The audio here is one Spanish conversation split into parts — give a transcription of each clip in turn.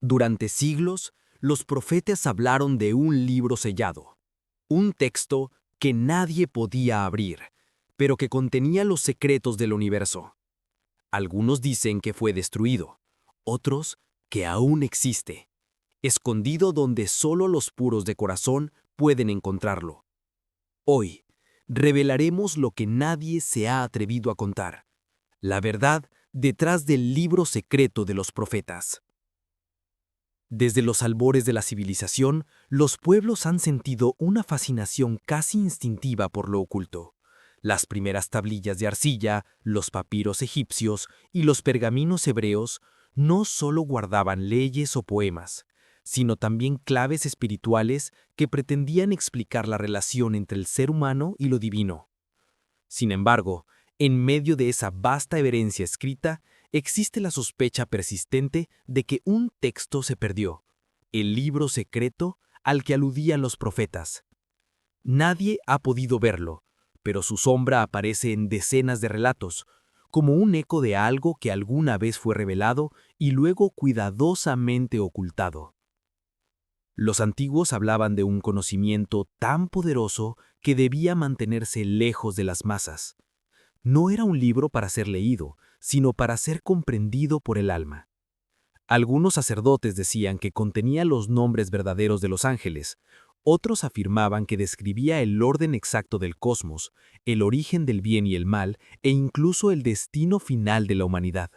Durante siglos, los profetas hablaron de un libro sellado, un texto que nadie podía abrir, pero que contenía los secretos del universo. Algunos dicen que fue destruido, otros que aún existe, escondido donde solo los puros de corazón pueden encontrarlo. Hoy, revelaremos lo que nadie se ha atrevido a contar, la verdad detrás del libro secreto de los profetas. Desde los albores de la civilización, los pueblos han sentido una fascinación casi instintiva por lo oculto. Las primeras tablillas de arcilla, los papiros egipcios y los pergaminos hebreos no solo guardaban leyes o poemas, sino también claves espirituales que pretendían explicar la relación entre el ser humano y lo divino. Sin embargo, en medio de esa vasta herencia escrita, existe la sospecha persistente de que un texto se perdió, el libro secreto al que aludían los profetas. Nadie ha podido verlo, pero su sombra aparece en decenas de relatos, como un eco de algo que alguna vez fue revelado y luego cuidadosamente ocultado. Los antiguos hablaban de un conocimiento tan poderoso que debía mantenerse lejos de las masas. No era un libro para ser leído, sino para ser comprendido por el alma. Algunos sacerdotes decían que contenía los nombres verdaderos de los ángeles, otros afirmaban que describía el orden exacto del cosmos, el origen del bien y el mal e incluso el destino final de la humanidad.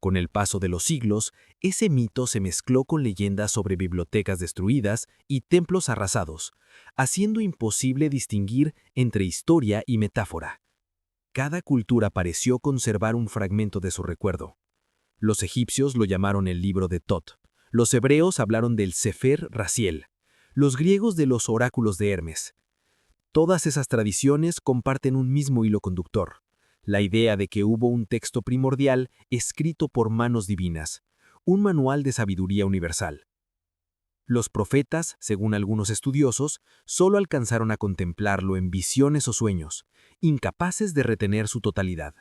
Con el paso de los siglos, ese mito se mezcló con leyendas sobre bibliotecas destruidas y templos arrasados, haciendo imposible distinguir entre historia y metáfora. Cada cultura pareció conservar un fragmento de su recuerdo. Los egipcios lo llamaron el libro de Tot, los hebreos hablaron del Sefer Raziel, los griegos de los oráculos de Hermes. Todas esas tradiciones comparten un mismo hilo conductor, la idea de que hubo un texto primordial escrito por manos divinas, un manual de sabiduría universal. Los profetas, según algunos estudiosos, solo alcanzaron a contemplarlo en visiones o sueños, incapaces de retener su totalidad.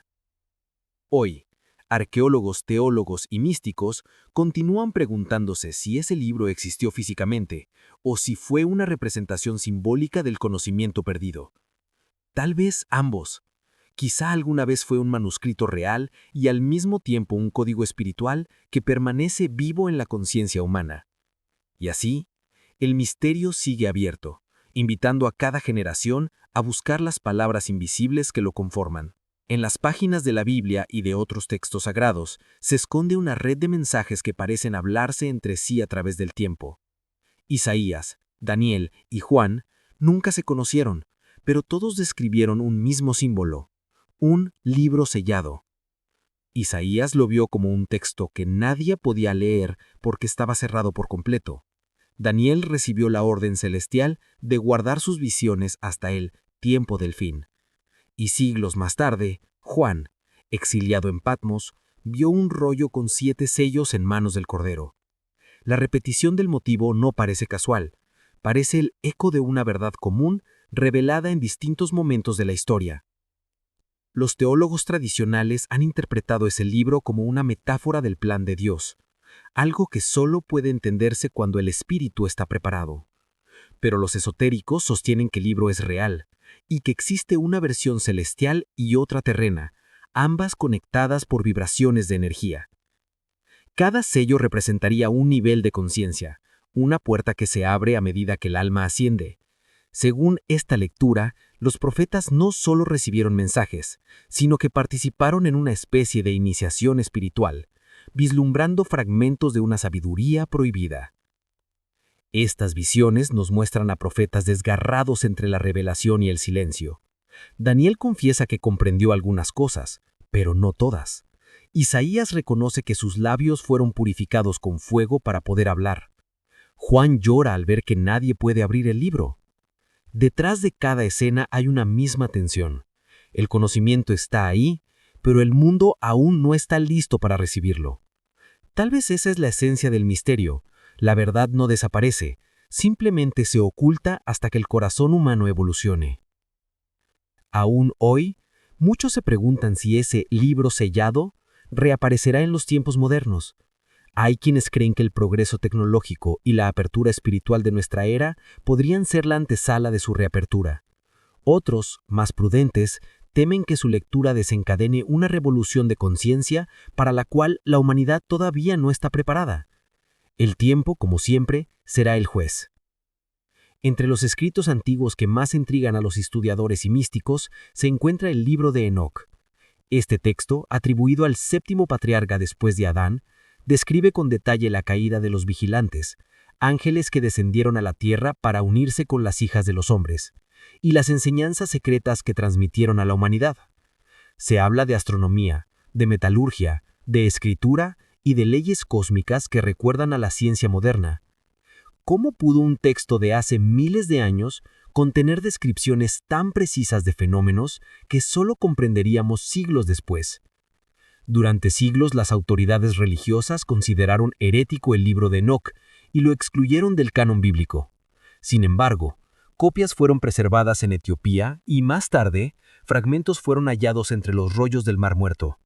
Hoy, arqueólogos, teólogos y místicos continúan preguntándose si ese libro existió físicamente o si fue una representación simbólica del conocimiento perdido. Tal vez ambos. Quizá alguna vez fue un manuscrito real y al mismo tiempo un código espiritual que permanece vivo en la conciencia humana. Y así, el misterio sigue abierto, invitando a cada generación a buscar las palabras invisibles que lo conforman. En las páginas de la Biblia y de otros textos sagrados se esconde una red de mensajes que parecen hablarse entre sí a través del tiempo. Isaías, Daniel y Juan nunca se conocieron, pero todos describieron un mismo símbolo, un libro sellado. Isaías lo vio como un texto que nadie podía leer porque estaba cerrado por completo. Daniel recibió la orden celestial de guardar sus visiones hasta el tiempo del fin. Y siglos más tarde, Juan, exiliado en Patmos, vio un rollo con 7 sellos en manos del Cordero. La repetición del motivo no parece casual, parece el eco de una verdad común revelada en distintos momentos de la historia. Los teólogos tradicionales han interpretado ese libro como una metáfora del plan de Dios, algo que solo puede entenderse cuando el espíritu está preparado. Pero los esotéricos sostienen que el libro es real y que existe una versión celestial y otra terrena, ambas conectadas por vibraciones de energía. Cada sello representaría un nivel de conciencia, una puerta que se abre a medida que el alma asciende. Según esta lectura, los profetas no solo recibieron mensajes, sino que participaron en una especie de iniciación espiritual, vislumbrando fragmentos de una sabiduría prohibida. Estas visiones nos muestran a profetas desgarrados entre la revelación y el silencio. Daniel confiesa que comprendió algunas cosas, pero no todas. Isaías reconoce que sus labios fueron purificados con fuego para poder hablar. Juan llora al ver que nadie puede abrir el libro. Detrás de cada escena hay una misma tensión. El conocimiento está ahí, pero el mundo aún no está listo para recibirlo. Tal vez esa es la esencia del misterio. La verdad no desaparece, simplemente se oculta hasta que el corazón humano evolucione. Aún hoy, muchos se preguntan si ese libro sellado reaparecerá en los tiempos modernos. Hay quienes creen que el progreso tecnológico y la apertura espiritual de nuestra era podrían ser la antesala de su reapertura. Otros, más prudentes, temen que su lectura desencadene una revolución de conciencia para la cual la humanidad todavía no está preparada. El tiempo, como siempre, será el juez. Entre los escritos antiguos que más intrigan a los historiadores y místicos se encuentra el libro de Enoc. Este texto, atribuido al séptimo patriarca después de Adán, describe con detalle la caída de los vigilantes, ángeles que descendieron a la tierra para unirse con las hijas de los hombres, y las enseñanzas secretas que transmitieron a la humanidad. Se habla de astronomía, de metalurgia, de escritura y de leyes cósmicas que recuerdan a la ciencia moderna. ¿Cómo pudo un texto de hace miles de años contener descripciones tan precisas de fenómenos que solo comprenderíamos siglos después? Durante siglos las autoridades religiosas consideraron herético el libro de Enoc y lo excluyeron del canon bíblico. Sin embargo, copias fueron preservadas en Etiopía y más tarde, fragmentos fueron hallados entre los rollos del Mar Muerto.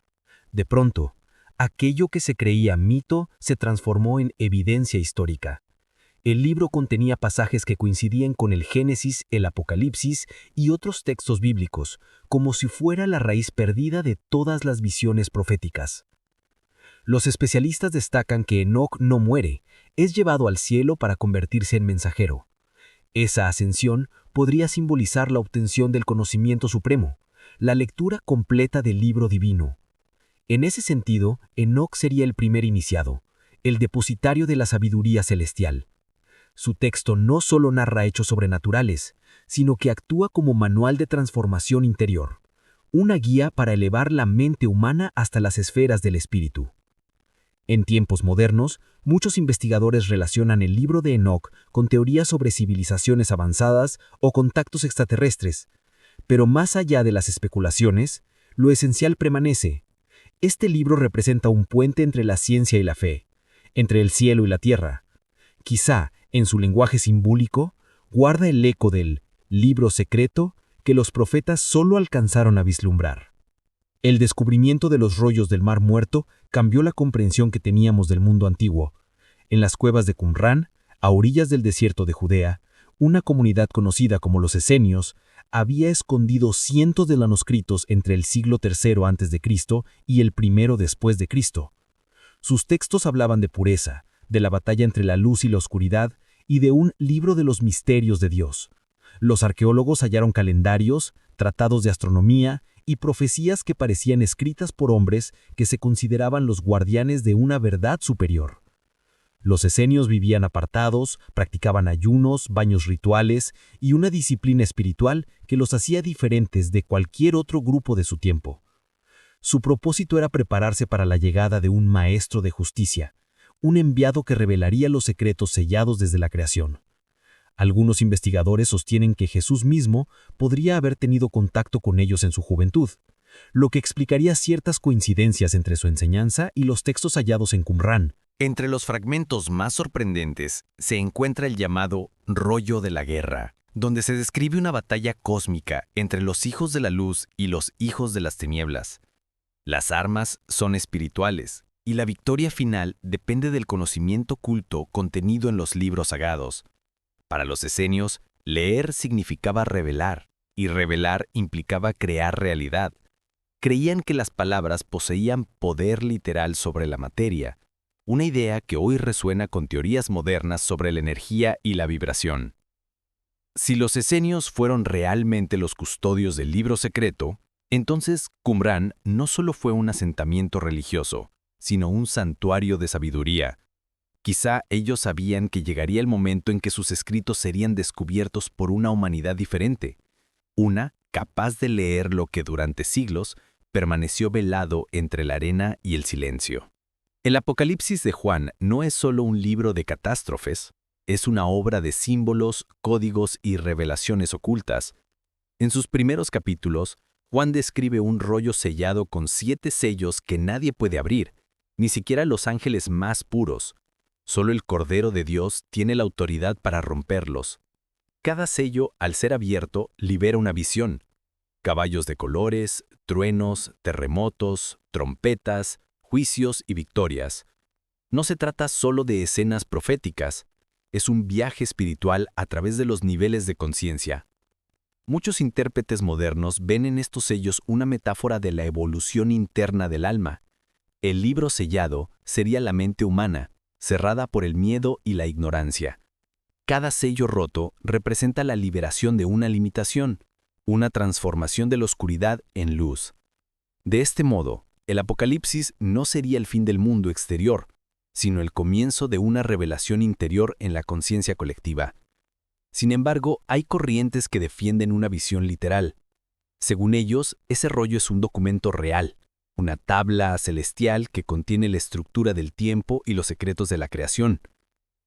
De pronto, aquello que se creía mito se transformó en evidencia histórica. El libro contenía pasajes que coincidían con el Génesis, el Apocalipsis y otros textos bíblicos, como si fuera la raíz perdida de todas las visiones proféticas. Los especialistas destacan que Enoc no muere, es llevado al cielo para convertirse en mensajero. Esa ascensión podría simbolizar la obtención del conocimiento supremo, la lectura completa del libro divino. En ese sentido, Enoc sería el primer iniciado, el depositario de la sabiduría celestial. Su texto no solo narra hechos sobrenaturales, sino que actúa como manual de transformación interior, una guía para elevar la mente humana hasta las esferas del espíritu. En tiempos modernos, muchos investigadores relacionan el libro de Enoc con teorías sobre civilizaciones avanzadas o contactos extraterrestres, pero más allá de las especulaciones, lo esencial permanece. Este libro representa un puente entre la ciencia y la fe, entre el cielo y la tierra. Quizá, en su lenguaje simbólico, guarda el eco del libro secreto que los profetas solo alcanzaron a vislumbrar. El descubrimiento de los rollos del Mar Muerto cambió la comprensión que teníamos del mundo antiguo. En las cuevas de Qumrán, a orillas del desierto de Judea, una comunidad conocida como los esenios había escondido cientos de manuscritos entre el siglo III a.C. y el I después de Cristo. Sus textos hablaban de pureza, de la batalla entre la luz y la oscuridad, y de un libro de los misterios de Dios. Los arqueólogos hallaron calendarios, tratados de astronomía y profecías que parecían escritas por hombres que se consideraban los guardianes de una verdad superior. Los esenios vivían apartados, practicaban ayunos, baños rituales y una disciplina espiritual que los hacía diferentes de cualquier otro grupo de su tiempo. Su propósito era prepararse para la llegada de un maestro de justicia, un enviado que revelaría los secretos sellados desde la creación. Algunos investigadores sostienen que Jesús mismo podría haber tenido contacto con ellos en su juventud, lo que explicaría ciertas coincidencias entre su enseñanza y los textos hallados en Qumrán. Entre los fragmentos más sorprendentes se encuentra el llamado rollo de la guerra, donde se describe una batalla cósmica entre los hijos de la luz y los hijos de las tinieblas. Las armas son espirituales, y la victoria final depende del conocimiento oculto contenido en los libros sagrados. Para los esenios, leer significaba revelar, y revelar implicaba crear realidad. Creían que las palabras poseían poder literal sobre la materia, una idea que hoy resuena con teorías modernas sobre la energía y la vibración. Si los esenios fueron realmente los custodios del libro secreto, entonces Qumrán no solo fue un asentamiento religioso, sino un santuario de sabiduría. Quizá ellos sabían que llegaría el momento en que sus escritos serían descubiertos por una humanidad diferente, una capaz de leer lo que durante siglos permaneció velado entre la arena y el silencio. El Apocalipsis de Juan no es solo un libro de catástrofes, es una obra de símbolos, códigos y revelaciones ocultas. En sus primeros capítulos, Juan describe un rollo sellado con 7 sellos que nadie puede abrir, ni siquiera los ángeles más puros. Solo el Cordero de Dios tiene la autoridad para romperlos. Cada sello, al ser abierto, libera una visión. Caballos de colores, truenos, terremotos, trompetas, juicios y victorias. No se trata solo de escenas proféticas, es un viaje espiritual a través de los niveles de conciencia. Muchos intérpretes modernos ven en estos sellos una metáfora de la evolución interna del alma. El libro sellado sería la mente humana, cerrada por el miedo y la ignorancia. Cada sello roto representa la liberación de una limitación, una transformación de la oscuridad en luz. De este modo, el Apocalipsis no sería el fin del mundo exterior, sino el comienzo de una revelación interior en la conciencia colectiva. Sin embargo, hay corrientes que defienden una visión literal. Según ellos, ese rollo es un documento real, una tabla celestial que contiene la estructura del tiempo y los secretos de la creación.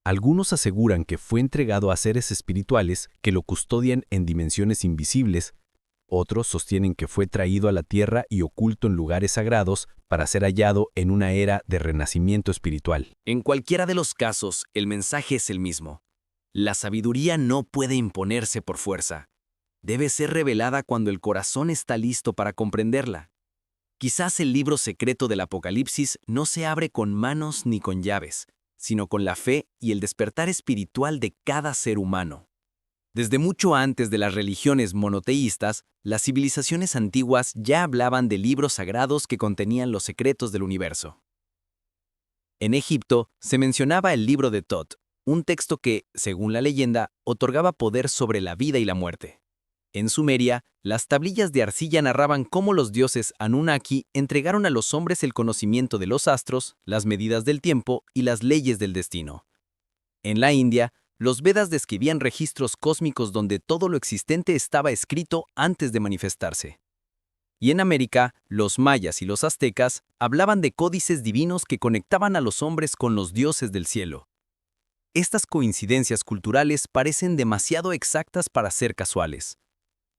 Algunos aseguran que fue entregado a seres espirituales que lo custodian en dimensiones invisibles. Otros sostienen que fue traído a la tierra y oculto en lugares sagrados para ser hallado en una era de renacimiento espiritual. En cualquiera de los casos, el mensaje es el mismo. La sabiduría no puede imponerse por fuerza. Debe ser revelada cuando el corazón está listo para comprenderla. Quizás el libro secreto del Apocalipsis no se abre con manos ni con llaves, sino con la fe y el despertar espiritual de cada ser humano. Desde mucho antes de las religiones monoteístas, las civilizaciones antiguas ya hablaban de libros sagrados que contenían los secretos del universo. En Egipto se mencionaba el libro de Tot, un texto que, según la leyenda, otorgaba poder sobre la vida y la muerte. En Sumeria, las tablillas de arcilla narraban cómo los dioses Anunnaki entregaron a los hombres el conocimiento de los astros, las medidas del tiempo y las leyes del destino. En la India, los Vedas describían registros cósmicos donde todo lo existente estaba escrito antes de manifestarse. Y en América, los mayas y los aztecas hablaban de códices divinos que conectaban a los hombres con los dioses del cielo. Estas coincidencias culturales parecen demasiado exactas para ser casuales.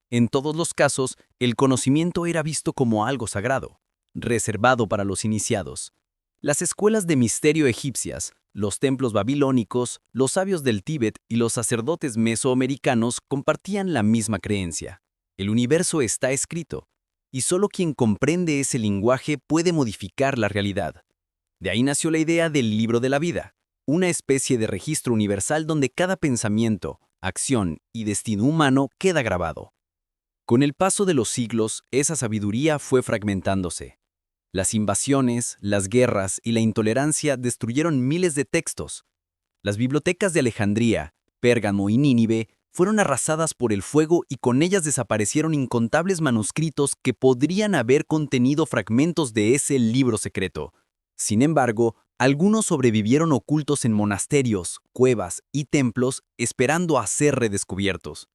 En todos los casos, el conocimiento era visto como algo sagrado, reservado para los iniciados. Las escuelas de misterio egipcias, los templos babilónicos, los sabios del Tíbet y los sacerdotes mesoamericanos compartían la misma creencia. El universo está escrito, y solo quien comprende ese lenguaje puede modificar la realidad. De ahí nació la idea del libro de la vida, una especie de registro universal donde cada pensamiento, acción y destino humano queda grabado. Con el paso de los siglos, esa sabiduría fue fragmentándose. Las invasiones, las guerras y la intolerancia destruyeron miles de textos. Las bibliotecas de Alejandría, Pérgamo y Nínive fueron arrasadas por el fuego y con ellas desaparecieron incontables manuscritos que podrían haber contenido fragmentos de ese libro secreto. Sin embargo, algunos sobrevivieron ocultos en monasterios, cuevas y templos esperando a ser redescubiertos.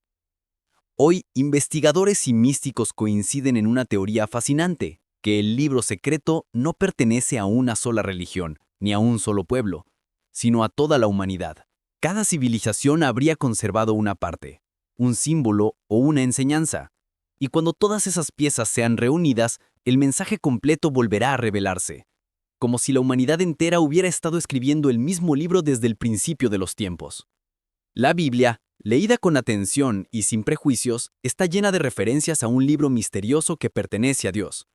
Hoy, investigadores y místicos coinciden en una teoría fascinante, que el libro secreto no pertenece a una sola religión, ni a un solo pueblo, sino a toda la humanidad. Cada civilización habría conservado una parte, un símbolo o una enseñanza, y cuando todas esas piezas sean reunidas, el mensaje completo volverá a revelarse, como si la humanidad entera hubiera estado escribiendo el mismo libro desde el principio de los tiempos. La Biblia, leída con atención y sin prejuicios, está llena de referencias a un libro misterioso que pertenece a Dios.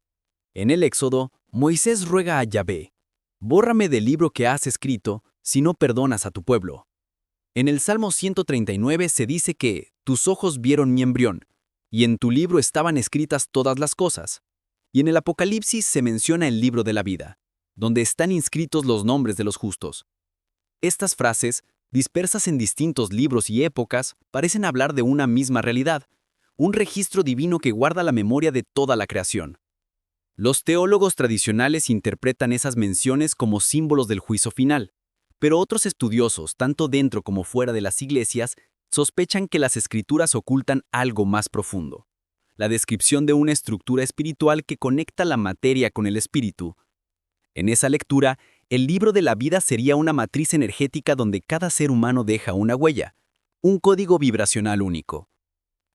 En el Éxodo, Moisés ruega a Yahvé: «Bórrame del libro que has escrito, si no perdonas a tu pueblo». En el Salmo 139 se dice que «tus ojos vieron mi embrión, y en tu libro estaban escritas todas las cosas». Y en el Apocalipsis se menciona el libro de la vida, donde están inscritos los nombres de los justos. Estas frases, dispersas en distintos libros y épocas, parecen hablar de una misma realidad, un registro divino que guarda la memoria de toda la creación. Los teólogos tradicionales interpretan esas menciones como símbolos del juicio final, pero otros estudiosos, tanto dentro como fuera de las iglesias, sospechan que las escrituras ocultan algo más profundo: la descripción de una estructura espiritual que conecta la materia con el espíritu. En esa lectura, el libro de la vida sería una matriz energética donde cada ser humano deja una huella, un código vibracional único.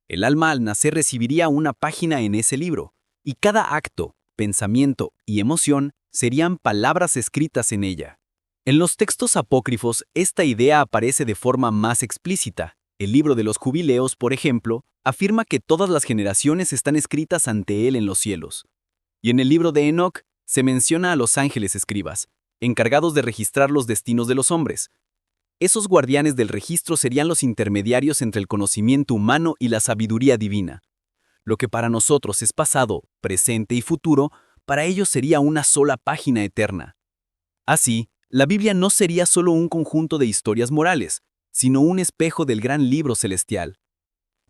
El alma al nacer recibiría una página en ese libro, y cada acto, pensamiento y emoción serían palabras escritas en ella. En los textos apócrifos, esta idea aparece de forma más explícita. El libro de los Jubileos, por ejemplo, afirma que todas las generaciones están escritas ante él en los cielos. Y en el libro de Enoc se menciona a los ángeles escribas, encargados de registrar los destinos de los hombres. Esos guardianes del registro serían los intermediarios entre el conocimiento humano y la sabiduría divina. Lo que para nosotros es pasado, presente y futuro, para ellos sería una sola página eterna. Así, la Biblia no sería solo un conjunto de historias morales, sino un espejo del gran libro celestial.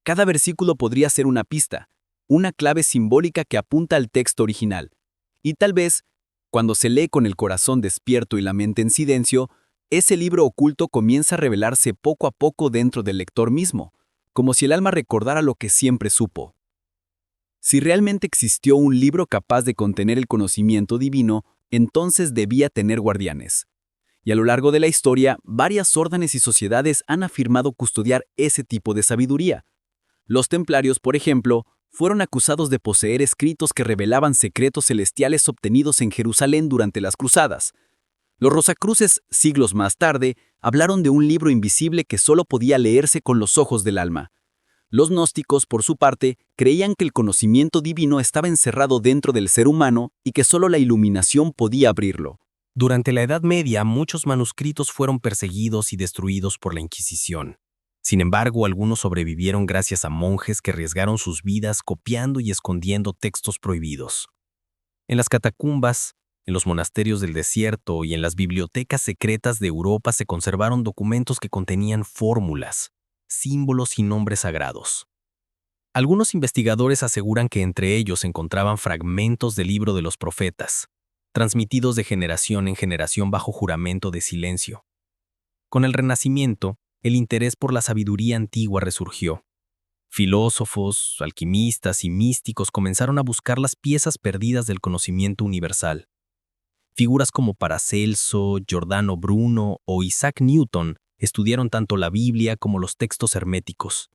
Cada versículo podría ser una pista, una clave simbólica que apunta al texto original. Y tal vez, cuando se lee con el corazón despierto y la mente en silencio, ese libro oculto comienza a revelarse poco a poco dentro del lector mismo, como si el alma recordara lo que siempre supo. Si realmente existió un libro capaz de contener el conocimiento divino, entonces debía tener guardianes. Y a lo largo de la historia, varias órdenes y sociedades han afirmado custodiar ese tipo de sabiduría. Los templarios, por ejemplo, fueron acusados de poseer escritos que revelaban secretos celestiales obtenidos en Jerusalén durante las cruzadas. Los Rosacruces, siglos más tarde, hablaron de un libro invisible que solo podía leerse con los ojos del alma. Los gnósticos, por su parte, creían que el conocimiento divino estaba encerrado dentro del ser humano y que solo la iluminación podía abrirlo. Durante la Edad Media, muchos manuscritos fueron perseguidos y destruidos por la Inquisición. Sin embargo, algunos sobrevivieron gracias a monjes que arriesgaron sus vidas copiando y escondiendo textos prohibidos. En las catacumbas, en los monasterios del desierto y en las bibliotecas secretas de Europa se conservaron documentos que contenían fórmulas, símbolos y nombres sagrados. Algunos investigadores aseguran que entre ellos se encontraban fragmentos del libro de los profetas, transmitidos de generación en generación bajo juramento de silencio. Con el Renacimiento, el interés por la sabiduría antigua resurgió. Filósofos, alquimistas y místicos comenzaron a buscar las piezas perdidas del conocimiento universal. Figuras como Paracelso, Giordano Bruno o Isaac Newton estudiaron tanto la Biblia como los textos herméticos,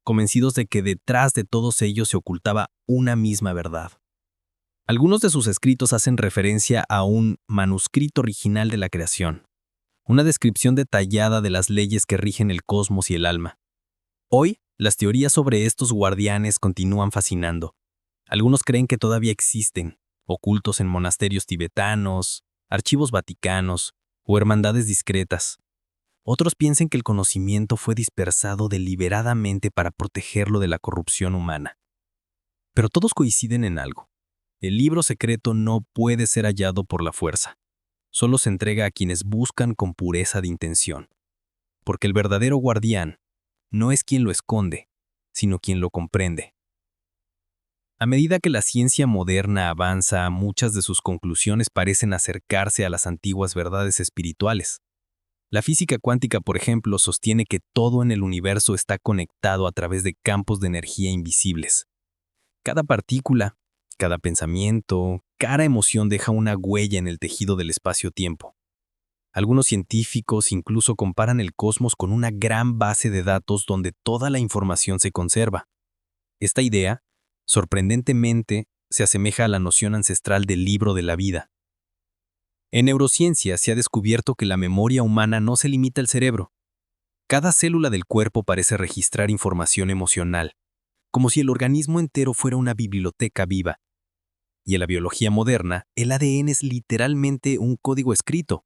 convencidos de que detrás de todos ellos se ocultaba una misma verdad. Algunos de sus escritos hacen referencia a un manuscrito original de la creación, una descripción detallada de las leyes que rigen el cosmos y el alma. Hoy, las teorías sobre estos guardianes continúan fascinando. Algunos creen que todavía existen, ocultos en monasterios tibetanos, archivos vaticanos o hermandades discretas. Otros piensan que el conocimiento fue dispersado deliberadamente para protegerlo de la corrupción humana. Pero todos coinciden en algo. El libro secreto no puede ser hallado por la fuerza. Solo se entrega a quienes buscan con pureza de intención. Porque el verdadero guardián no es quien lo esconde, sino quien lo comprende. A medida que la ciencia moderna avanza, muchas de sus conclusiones parecen acercarse a las antiguas verdades espirituales. La física cuántica, por ejemplo, sostiene que todo en el universo está conectado a través de campos de energía invisibles. Cada partícula, cada pensamiento, cada emoción deja una huella en el tejido del espacio-tiempo. Algunos científicos incluso comparan el cosmos con una gran base de datos donde toda la información se conserva. Esta idea, sorprendentemente, se asemeja a la noción ancestral del libro de la vida. En neurociencia se ha descubierto que la memoria humana no se limita al cerebro. Cada célula del cuerpo parece registrar información emocional, como si el organismo entero fuera una biblioteca viva. Y en la biología moderna, el ADN es literalmente un código escrito.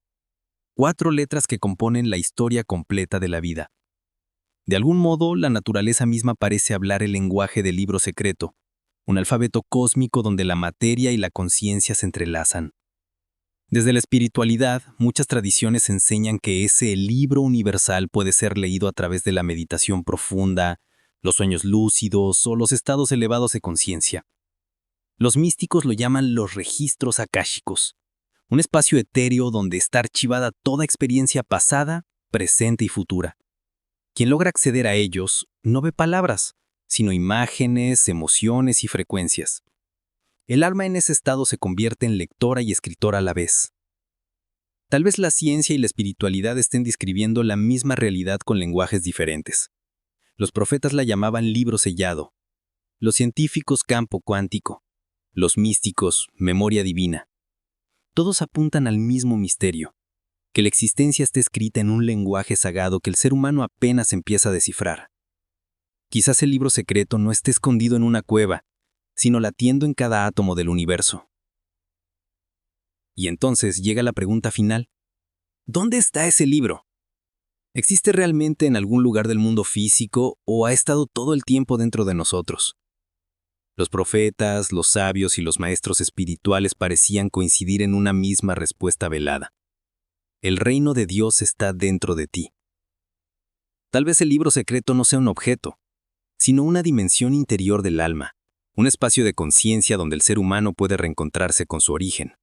4 letras que componen la historia completa de la vida. De algún modo, la naturaleza misma parece hablar el lenguaje del libro secreto, un alfabeto cósmico donde la materia y la conciencia se entrelazan. Desde la espiritualidad, muchas tradiciones enseñan que ese libro universal puede ser leído a través de la meditación profunda, los sueños lúcidos o los estados elevados de conciencia. Los místicos lo llaman los registros akáshicos, un espacio etéreo donde está archivada toda experiencia pasada, presente y futura. Quien logra acceder a ellos no ve palabras, sino imágenes, emociones y frecuencias. El alma en ese estado se convierte en lectora y escritora a la vez. Tal vez la ciencia y la espiritualidad estén describiendo la misma realidad con lenguajes diferentes. Los profetas la llamaban libro sellado, los científicos campo cuántico, los místicos memoria divina. Todos apuntan al mismo misterio, que la existencia esté escrita en un lenguaje sagrado que el ser humano apenas empieza a descifrar. Quizás el libro secreto no esté escondido en una cueva, sino latiendo en cada átomo del universo. Y entonces llega la pregunta final. ¿Dónde está ese libro? ¿Existe realmente en algún lugar del mundo físico o ha estado todo el tiempo dentro de nosotros? Los profetas, los sabios y los maestros espirituales parecían coincidir en una misma respuesta velada. El reino de Dios está dentro de ti. Tal vez el libro secreto no sea un objeto, sino una dimensión interior del alma, un espacio de conciencia donde el ser humano puede reencontrarse con su origen.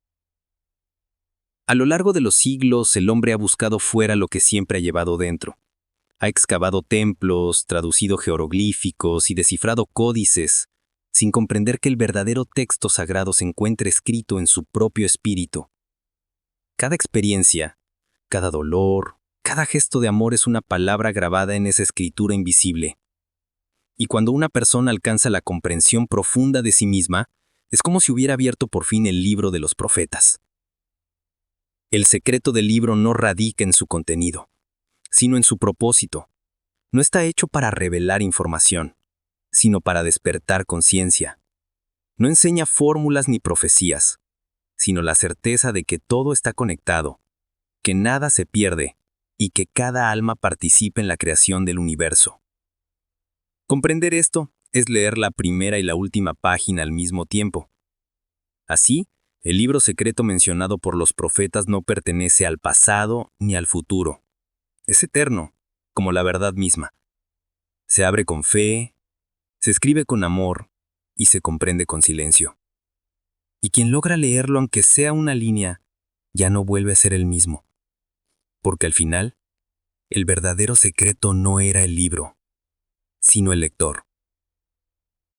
A lo largo de los siglos, el hombre ha buscado fuera lo que siempre ha llevado dentro. Ha excavado templos, traducido jeroglíficos y descifrado códices, sin comprender que el verdadero texto sagrado se encuentra escrito en su propio espíritu. Cada experiencia, cada dolor, cada gesto de amor es una palabra grabada en esa escritura invisible. Y cuando una persona alcanza la comprensión profunda de sí misma, es como si hubiera abierto por fin el libro de los profetas. El secreto del libro no radica en su contenido, sino en su propósito. No está hecho para revelar información, sino para despertar conciencia. No enseña fórmulas ni profecías, sino la certeza de que todo está conectado, que nada se pierde y que cada alma participa en la creación del universo. Comprender esto es leer la primera y la última página al mismo tiempo. Así, el libro secreto mencionado por los profetas no pertenece al pasado ni al futuro. Es eterno, como la verdad misma. Se abre con fe, se escribe con amor y se comprende con silencio. Y quien logra leerlo, aunque sea una línea, ya no vuelve a ser el mismo. Porque al final, el verdadero secreto no era el libro, sino el lector.